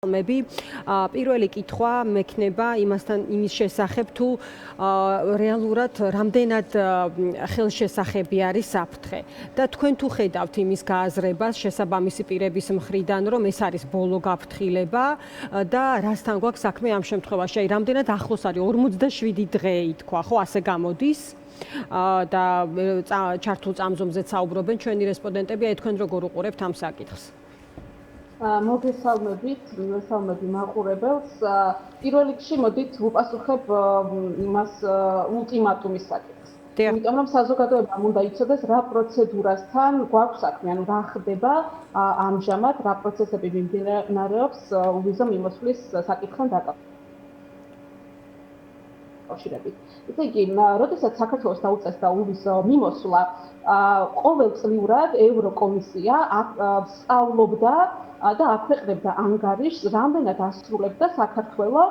მები პირველი კითხვა მექნება იმის შესახებ თუ რეალურად რამდენად ხელშესახები არის საფრთხე და თქვენ თუ ხედავთ იმის გააზრებას შესაბამისი პირების მხრიდან რომ ეს არის ბოლო გაფრთხილება და რასთან გვაქვს საქმე ამ შემთხვევაში აი რამდენად ახლოს არის 47 დღე ითქვა ხო ასე გამოდის და ჩართულ წამზომზეც საუბრობენ ჩვენი რესპონდენტები აი თქვენ როგორ უყურებთ ამ საკითხს მოგესალმებით მაყურებელს. პირველ რიგში მოდით ვუპასუხებ იმას ულტიმატუმის საკითხს. იმიტომ რომ საზოგადოებამ უნდა იცოდეს რა პროცედურასთან გვაქვს საქმე, ანუ რა ხდება ამჟამად, რა პროცესები მიმდინარეობს უვიზო მიმოსვლის საკითხთან დაკავშირებით. ესე იგი, როდესაც საქართველოს დაუწესდა უვიზო მიმოსვლა, ყოველწლიურად ევროკომისია სწავლობდა და აქვეყნებდა ანგარიშს, რამდენად ასრულებდა საქართველოს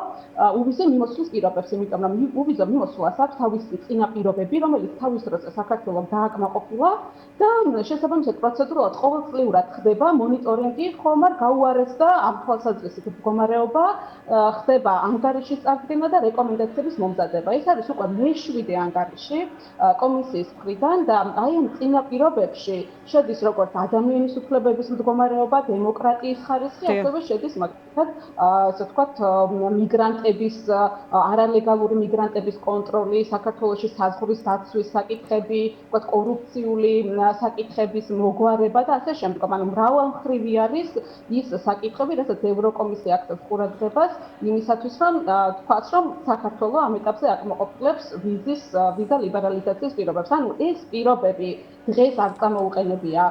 უვიზო მიმოსვლის პირობებს, იმიტომ რომ უვიზო მიმოსვლას აქვს თავისი წინაპირობები, რომელიც თავის დროზე საქართველოს დააკმაყოფილა და შესაბამისად პროცედურულად ყოველწლიურად ხდება მონიტორინგი, ხომ არ გაუარესდა ამ თვალსაზრისით მდგომარეობა, ხდება ანგარიშის წარდგენა და რეკომენდაციების მომზადება. ეს არის უკვე მე-7 ანგარიში კომისიის მხრიდან და აი ამ წინაპირობებში შედის როგორც ადამიანის უფლებების მდგომარეობა, დემოკრატიის ხარისხი, ასევე შედის მაგალითად ასე ვთქვათ მიგრანტების არალეგალური მიგრანტების კონტროლი, საქართველოში საზღვრის დაცვის საკითხები, ვთქვათ კორუფციული საკითხების მოგვარება და ასე შემდგომ. ანუ მრავალმხრივი არის ის საკითხები, რასაც ევროკომისია აქცევს ყურადღებას იმისათვის, რომ თქვას, რომ საქართველოს ამ ეტაპზე აკმაყოფილებს ვიზა ლიბერალიზაციის პირობებს. ანუ ეს პირობები დღეს არ გამოუყენებია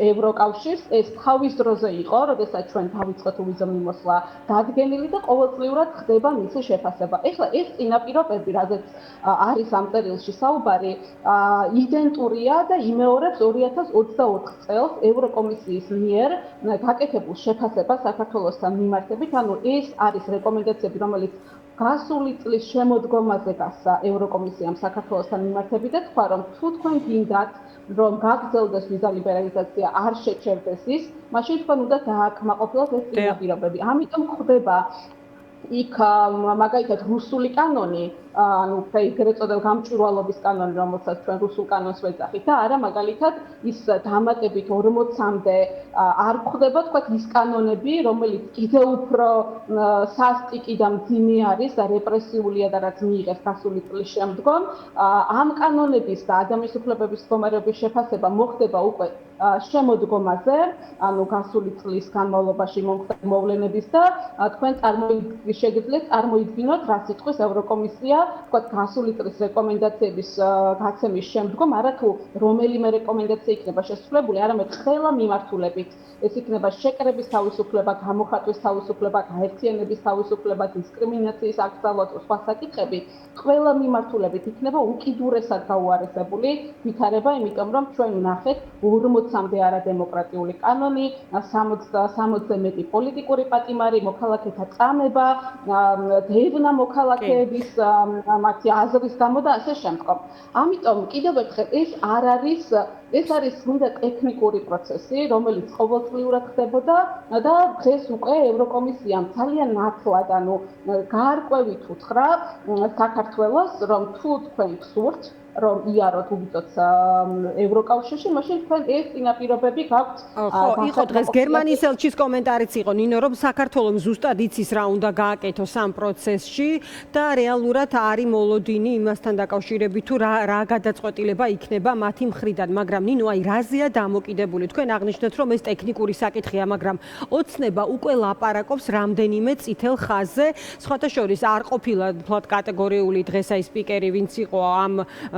ევროკავშირს, ეს თავის დროზე იყო, როდესაც ჩვენ დავიწყეთ უვიზო მიმოსვლა დადგენილი და ყოველწლიურად ხდება მისი შეფასება. ეხლა ეს წინაპირობები, რაზეც არის ამ წერილში საუბარი, იდენტურია და იმეორებს 2024 წელს ევროკომისიის მიერ გაკეთებულ შეფასებას საქართველოსთან მიმართებით, ანუ ეს არის რეკომენდაციები, რომელიც გასული წლის შემოდგომაზე გასცა ევროკომისიამ საქართველოსთან მიმართებით და თქვა, რომ თუ თქვენ გინდათ რომ გაგრძელდეს ვიზა ლიბერალიზაცია, არ შეჩერდეს ის, მაშინ თქვენ უნდა დააკმაყოფილოთ ეს წინაპირობები. ამიტომ ხდება იქ მაგალითად რუსული კანონი, ანუ ეგრეთ წოდებული გამჭვირვალობის კანონი, რომელსაც ჩვენ რუსულ კანონს ვეძახით და არა მაგალითად ის დამატებით 40-მდე არ ხდება თქვათ ის კანონები, რომელიც კიდევ უფრო სასტიკი და მძიმე არის და რეპრესიულია და რაც მიიღეს გასული წლის შემდგომ. ამ კანონების და ადამიანის უფლებების მდგომარეობის შეფასება მოხდება უკვე შემოდგომაზე, ანუ გასული წლის განმავლობაში მომხდარი მოვლენების და თქვენ შეგიძლიათ წარმოიდგინოთ, რას იტყვის ევროკომისია, თქვათ გასული წლის რეკომენდაციების გაცემის შემდგომ, არათუ რომელიმე რეკომენდაცია იქნება შესრულებული, არამედ ყველა მიმართულებით. ეს იქნება შეკრების თავისუფლება, გამოხატვის თავისუფლება, გაერთიანების თავისუფლება, დისკრიმინაციის აკრძალვა და სხვა საკითხები, ყველა მიმართულებით იქნება უკიდურესად გაუარესებული ვითარება, იმიტომ რომ ჩვენ ვნახეთ 40-მდე არადემოკრატიული კანონი, 60-ზე მეტი პოლიტიკური პატიმარი, მოქალაქეთა წამება, დევნა მოქალაქეების მათი აზრის გამო და ასე შემდგომ. ამიტომ კიდევ ერთხელ ეს არის სრულად ტექნიკური პროცესი, რომელიც ყოველწლიურად ხდებოდა და დღეს უკვე ევროკომისიამ ძალიან ნათლად, ანუ გარკვევით უთხრა საქართველოს, რომ თუ თქვენ გსურთ რომ იაროთ უბრალოდ ევროკავშირში, მაშინ თქვენ ეს წინაპირობები გაქვთ. ხო, იყო დღეს გერმანიის ელჩის კომენტარიც იყო, ნინო, რომ საქართველოს ზუსტად იცის რა უნდა გააკეთოს ამ პროცესში და რეალურად არის მოლოდინი იმასთან დაკავშირებით თუ რა გადაწყვეტილება იქნება მათი მხრიდან, მაგრამ ნინო, აი რაზეა დამოკიდებული? თქვენ აღნიშნეთ, რომ ეს ტექნიკური საკითხია, მაგრამ ოცნება უკვე ლაპარაკობს რამდენიმე წითელ ხაზზე, სხვათა შორის არ ყოფილა თლად კატეგორიული დღეს აი სპიკერი, ვინც იყო ამ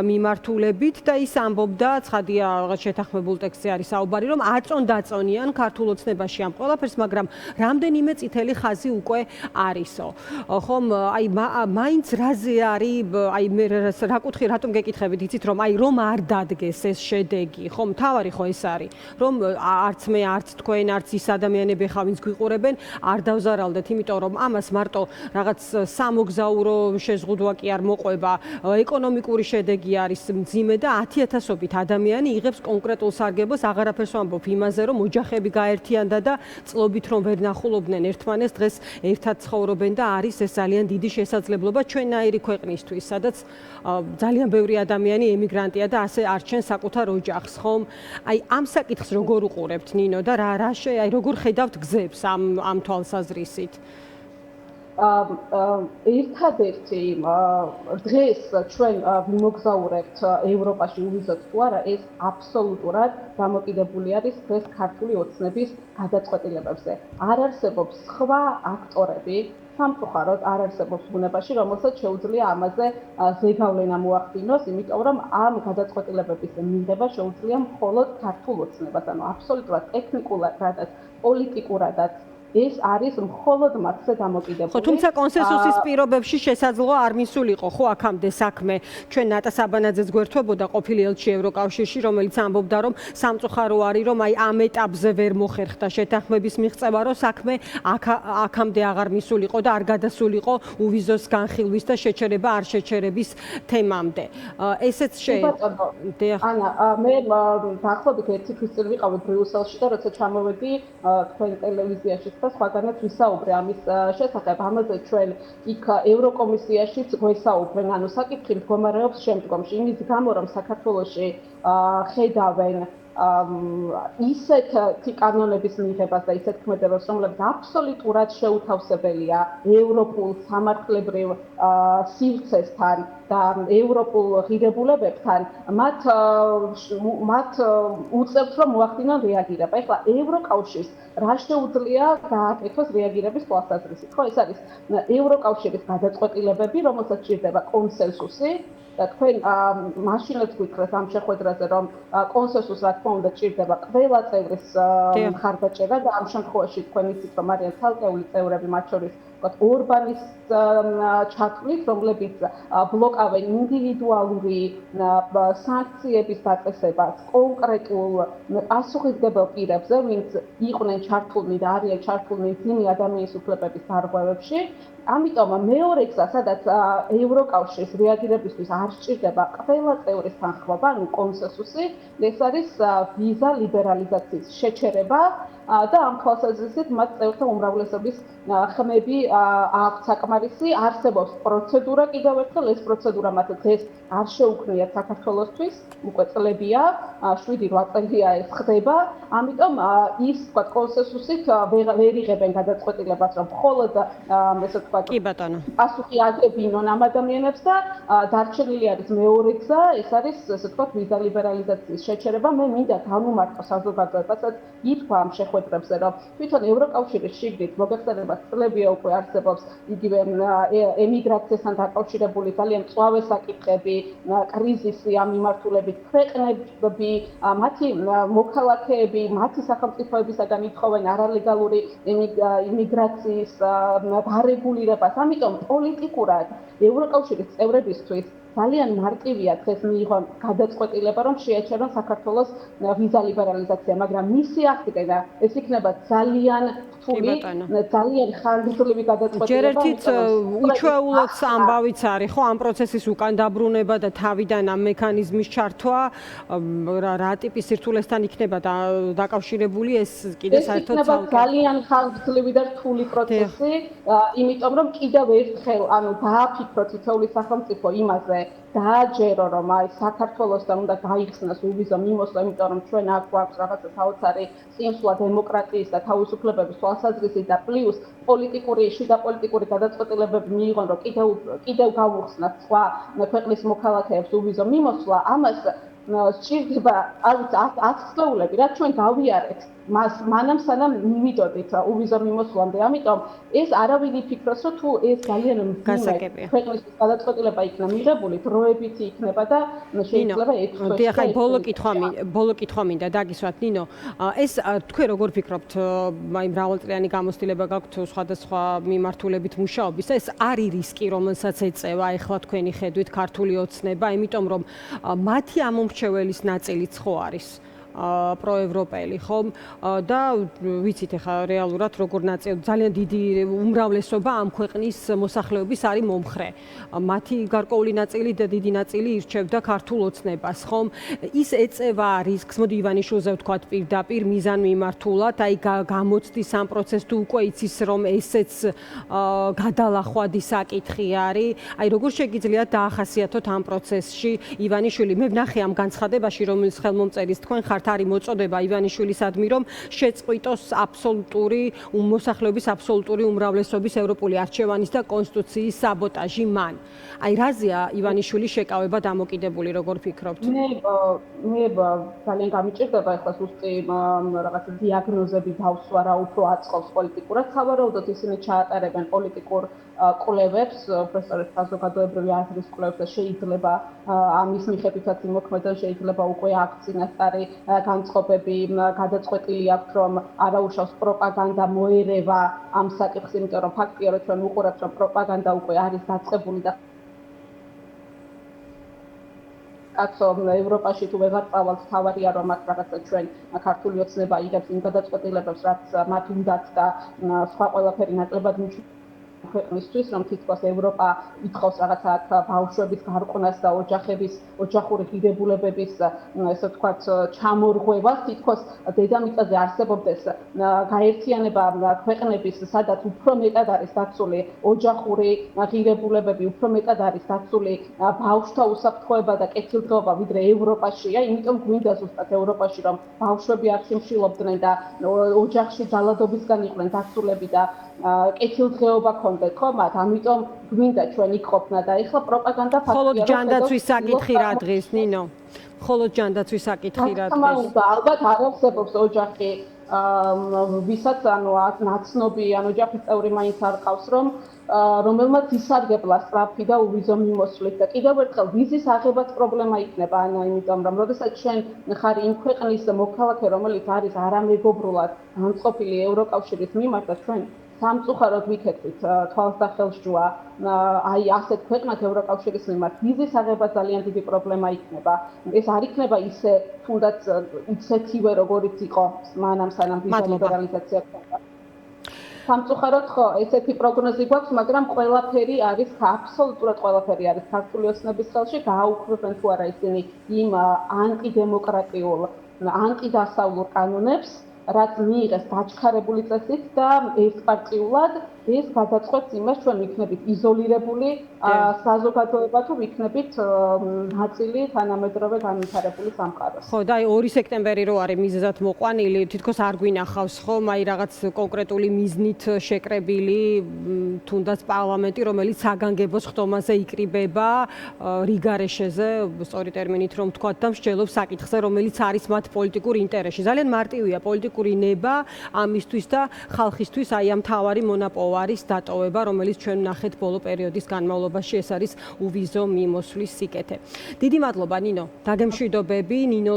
მიმართულებით და ის ამბობდა, ცხადია რაღაც შეთანხმებულ ტექსტზე არის საუბარი, რომ აწონ-დაწონიან ქართულ ოცნებაში ამ ყველაფერს, მაგრამ რამდენიმე წითელი ხაზი უკვე არისო. ხომ, აი მაინც რაზე არის, აი მე რა კუთხი რატომ გეკითხებით, იცით რომ აი რომ არ დადგეს ეს შედეგი, ხომ, თავარი ხო ეს არის, რომ არც მე, არც თქვენ, არც ის ადამიანები ხა ვინც გვიყურებენ, არ დავზარალდეთ, იმიტომ რომ ამას მარტო რაღაც სამოგზაურო შეზღუდვა კი არ მოყვება, ეკონომიკური შედეგი არის მძიმე და 10,000-ობით ადამიანი იღებს კონკრეტულ სარგებლოს, აღარაფერს ვამბობ იმაზე, რომ ოჯახები გაერთიანდა და წლობით რომ ვერ ნახულობდნენ ერთმანეს, დღეს ერთად ცხოვრობენ და არის ეს ძალიან დიდი შესაძლებლობა ჩვენნაირი ქვეყნისთვის, სადაც ძალიან ბევრი ადამიანი ემიგრანტია და ასე არჩენს საკუთარ ოჯახს, ხომ? აი ამ საკითხს როგორ უყურებთ ნინო და როგორ ხედავთ გზებს ამ თვალსაზრისით? ერთადერთი დღეს ჩვენ ვიმოგზაურებთ ევროპაში უვიზოთ თუ არა, ეს აბსოლუტურად დამოკიდებული არის დღეს ქართული ოცნების გადაწყვეტილებებზე. არ არსებობს სხვა აქტორები, სამწუხაროდ არ არსებობს ბუნებაში, რომელსაც შეუძლია ამაზე ზეგავლენა მოახდინოს, იმიტომ რომ ამ გადაწყვეტილებების მიღება შეუძლია მხოლოდ ქართულ ოცნებას, ანუ აბსოლუტურად ტექნიკურადაც, პოლიტიკურადაც ეს არის მხოლოდ მათზე დამოკიდებული. ხო, თუმცა კონსენსუსის პირობებში შესაძლოა არ მისულიყო, ხო, აქამდე საქმე. ჩვენ ნატა საბანაძეს გვერდთვებოდა ყოფილი ელჩი ევროკავშირში, რომელიც ამბობდა, რომ სამწუხარო არის, რომ აი ამ ეტაპზე ვერ მოხერხდა შეთანხმების მიღწევა, რომ საქმე აქამდე აღარ მისულიყო და არ გადასულიყო უვიზოს განხილვის და შეჩერება არ შეჩერების თემამდე. ესეც ანა, მე დაახლოებით 1 თვის წინ ვიყავი ბრიუსელში და როცა ჩამოვედი თქვენ ტელევიზიაში და სხვაგანაც ვისაუბრე ამის შესახებ, ამაზე ჩვენ იქ ევროკომისიაშიც გვესაუბრენ, ანუ საკითხი მდგომარეობს შემდგომში, იმის გამო რომ საქართველოში ხედავენ ისეთი კანონების მიღებას და ისეთ ქმედებებს, რომლებიც აბსოლუტურად შეუთავსებელია ევროპულ სამართლებრივ სივრცესთან და ევროპულ ღირებულებებთან, მათ უწევთ რომ მოახდინონ რეაგირება. ეხლა ევროკავშირს რა შეუძლია გააკეთოს რეაგირების თვალსაზრისით? ხო, ეს არის ევროკავშირის გადაწყვეტილებები, რომელსაც ჭირდება კონსენსუსი. თქვენ მაშინაც გითხრათ ამ შეხვედრაზე, რომ კონსენსუსს რა თქმა უნდა ჭირდება ყველა წევრის მხარდაჭერა და ამ შემთხვევაში თქვენ იცით, რომ არიან ცალკეული წევრები, მათ შორის ორბანის ჩათვლით, რომლებიც ბლოკავენ ინდივიდუალური სანქციების დაწესებას კონკრეტულ პასუხისმგებელ პირებზე, ვინც იყვნენ ჩართულნი და არიან ჩართულნი ძიმე ადამიანის უფლებების დარღვევებში. ამიტომ მეორე გზა, სადაც ევროკავშირის რეაგირებისთვის არ სჭირდება ყველა წევრის თანხმობა, ანუ კონსენსუსი, ეს არის ვიზა ლიბერალიზაციის შეჩერება და ამ თვალსაზრისით მათ წევრთა უმრავლესობის ხმები აქვს საკმარისი, არსებობს პროცედურა კიდევ ერთხელ, ეს პროცედურა მათ დღეს არ შეუქმნიათ საქართველოსთვის, უკვე წლებია, 7-8 წელია ეს ხდება, ამიტომ ის თქვა კონსენსუსით ვერ იღებენ გადაწყვეტილებას, რომ მხოლოდ ესე თქვა კი ბატონო. პასუხი აგებინონ ამ ადამიანებს და დარჩენილი არის მეორე გზა, ეს არის ესე თქვა ვიზა ლიბერალიზაციის შეჩერება. მე მინდა გამომართო საზოგადოებასაც ითქვა ამ შეხვედრებზე, რომ თვითონ ევროკავშირის შიგნით მოგეხსენებათ წლებია უკვე არსებობს იგივე ემიგრაციასთან დაკავშირებული ძალიან მწვავე საკითხები, კრიზისი ამ მიმართულებით, ქვეყნები, მათი მოქალაქეები, მათი სახელმწიფოებისაგან ითხოვენ არალეგალური იმიგრაციის დარეგულირებას. ამიტომ პოლიტიკურად ევროკავშირის წევრებისთვის ძალიან მარტივია დღეს მიიღონ გადაწყვეტილება, რომ შეაჩერონ საქართველოს ვიზა ლიბერალიზაცია, მაგრამ მისი აღდგენა ეს იქნება ძალიან რთული, ძალიან ხანგრძლივი გადაწყვეტილება. ჯერ ერთით უჩვეულოც ამბავიც არის, ხო, ამ პროცესის უკან დაბრუნება და თავიდან ამ მექანიზმის ჩართვა, რა ტიპის სირთულესთან იქნება დაკავშირებული ეს კიდე საერთოდ ძალიან ხანგრძლივი და რთული პროცესი, იმიტომ რომ კიდევ ერთხელ, ანუ დააფიქროთ თითოეული სახელმწიფო იმაზე, დააჯერო რომ აი საქართველოსთან უნდა გაიხსნას უვიზო მიმოსვლა, იმიტომ რომ ჩვენ აქ გვაქვს რაღაცა საოცარი წინსვლა დემოკრატიის და თავისუფლებების თვალსაზრისით და პლუს შიდა პოლიტიკური გადაწყვეტილებები მიიღონ, რომ კიდევ გავუხსნათ სხვა ქვეყნის მოქალაქეებს უვიზო მიმოსვლა, ამას სჭირდება არის 10 წლები, რაც ჩვენ გავიარეთ მანამ სანამ მივიდოდით უვიზო მიმოსვლამდე. ამიტომ ეს არავინ იფიქროს, რომ თუ ეს ძალიან მძიმე ქვეყნის გადაწყვეტილება იქნება მიღებული, დროებითი იქნება და შეიძლება 6 თვეში. დიახ, ბოლო კითხვა მინდა დაგისვათ, ნინო. ეს თქვენ როგორ ფიქრობთ, აი მრავალწლიანი გამოცდილება გაქვთ სხვადასხვა მიმართულებით მუშაობის და ეს არის რისკი, რომელსაც ეწევა ეხლა თქვენი ხედვით ქართული ოცნება, იმიტომ რომ მათი ამომრჩეველის ნაწილიც ხო არის პროევროპელი, ხომ? და ვიცით ახლა რეალურად როგორ ნაწილი ძალიან დიდი უმრავლესობა ამ ქვეყნის მოსახლეობის არის მომხრე. მათი გარკვეული ნაწილი და დიდი ნაწილი ირჩევდა ქართულ ოცნებას, ხომ? ის ეწევა რისკს, მოდი ივანიშვილზე ვთქვათ პირდაპირ მიზანმიმართულად, აი გამოცდის ამ პროცესს თუ უკვე იცის რომ ესეც გადალახვადი საკითხი არის. აი როგორ შეგიძლიათ დაახასიათოთ ამ პროცესში ივანიშვილი? მე ვნახე ამ განცხადებაში, რომელიც ხელმომწერის თქვენ ხართ, არის მოწოდება ივანიშვილისადმი, რომ შეწყვიტოს აბსოლუტური მოსახლეობის აბსოლუტური უმრავლესობის ევროპული არჩევანის და კონსტიტუციის საბოტაჟი მან. აი რაზეა ივანიშვილის შეკავება დამოკიდებული, როგორ ფიქრობთ? მე ძალიან გამიჭირდება ახლა ზუსტი რაღაცა დიაგნოზები დავსვა რა უფრო აწყობს პოლიტიკურად. სავარაუდოდ ისინი ჩაატარებენ პოლიტიკურ კვლევებს, პროფესორების საზოგადოებრივი აზრის კვლევებს და შეიძლება ამის მიხედვითაც იმოქმედონ, შეიძლება უკვე აქვს წინასწარი განწყობები, გადაწყვეტილი აქვს რომ არაუშავს პროპაგანდა მოერევა ამ საკითხს, იმიტომ რომ ფაქტია რომ ჩვენ უყურებთ რომ პროპაგანდა უკვე არის დაწყებული და კაცო ევროპაში თუ ვეღარ წავალთ, თავარია რომ აქ რაღაცა ჩვენ ქართული ოცნება იღებს იმ გადაწყვეტილებებს, რაც მათ უნდათ და სხვა ყველაფერი ნაკლებად მიჩნევს ქვეყნისთვის, რომ თითქოს ევროპა ითხოვს რაღაცა ბავშვების გარყვნას და ოჯახური ღირებულებების, ესე ვთქვათ, ჩამორღვევას, თითქოს დედამიწაზე არსებობდეს გაერთიანება ქვეყნების, სადაც უფრო მეტად არის დაცული ოჯახური ღირებულებები, უფრო მეტად არის დაცული ბავშვთა უსაფრთხოება და კეთილდღეობა, ვიდრე ევროპაშია, იმიტომ გვინდა ზუსტად ევროპაში, რომ ბავშვები არ სიმშილობდნენ და ოჯახში ძალადობისგან იყვნენ დაცულები და კეთილდღეობა ქონდეთ, ხო? მათ ამიტომ გვინდა ჩვენ იქ ყოფნა და ეხლა პროპაგანდა ფაქტია. მხოლოდ ჯანდაცვის საკითხი რა დღეს, ნინო? მხოლოდ ჯანდაცვის საკითხი რა დღეს? ალბათ არ არსებობს ოჯახი, ვისაც ანუ ნაცნობი, ანუ ოჯახის წევრი მაინც არ ყავს, რომელმაც ისარგებლა სწრაფი და უვიზო მიმოსვლით და კიდევ ერთხელ ვიზის აღებაც პრობლემა იქნება, იმიტომ რომ როდესაც შენ ხარ იმ ქვეყნის მოქალაქე, რომელიც არის არამეგობრულად განწყობილი ევროკავშირის მიმართ და ჩვენ სამწუხაროდ ვიქეთვით თვალს და ხელს ჯვა აი ასეთ ქვეყნად ევროკავშირის მიმართ ვიზის აღება ძალიან დიდი პრობლემა იქნება. ეს არ იქნება ისე თუნდაც ისეთივე როგორიც იყო მანამ სანამ ვიზა ლიბერალიზაცია ხდება. სამწუხაროდ ხო, ესეთი პროგნოზი გვაქვს, მაგრამ ყველაფერი არის, აბსოლუტურად ყველაფერი არის ქართული ოცნების ხელში, გააუქმებენ თუ არა ისინი იმ ანტიდემოკრატიულ, ანტიდასავლურ კანონებს, რაც მიიღეს დაჩქარებული წესით და ერთპარტიულად ეს გადაწყვეტს იმას, ჩვენ ვიქნებით იზოლირებული საზოგადოება თუ ვიქნებით ნაწილი თანამედროვე განვითარებული სამყაროს. ხო, და აი 2 სექტემბერი რო არის მიზეზად მოყვანილი, თითქოს არ გვინახავს ხომ, აი რაღაც კონკრეტული მიზნით შეკრებილი თუნდაც პარლამენტი, რომელიც საგანგებოს ხდომაზე იკრიბება რიგარეშეზე, სწორი ტერმინით რომ ვთქვათ და მსჯელობს საკითხზე, რომელიც არის მათ პოლიტიკურ ინტერესში. ძალიან მარტივია პოლიტიკური ნება ამისთვის და ხალხისთვის აი ამ თავარი მონაპოვარი არის დატოვება, რომელიც ჩვენ ვნახეთ ბოლო პერიოდის განმავლობაში, ეს არის უვიზო მიმოსვლის სიკეთე. დიდი მადლობა ნინო, დაგემშვიდობები, ნინო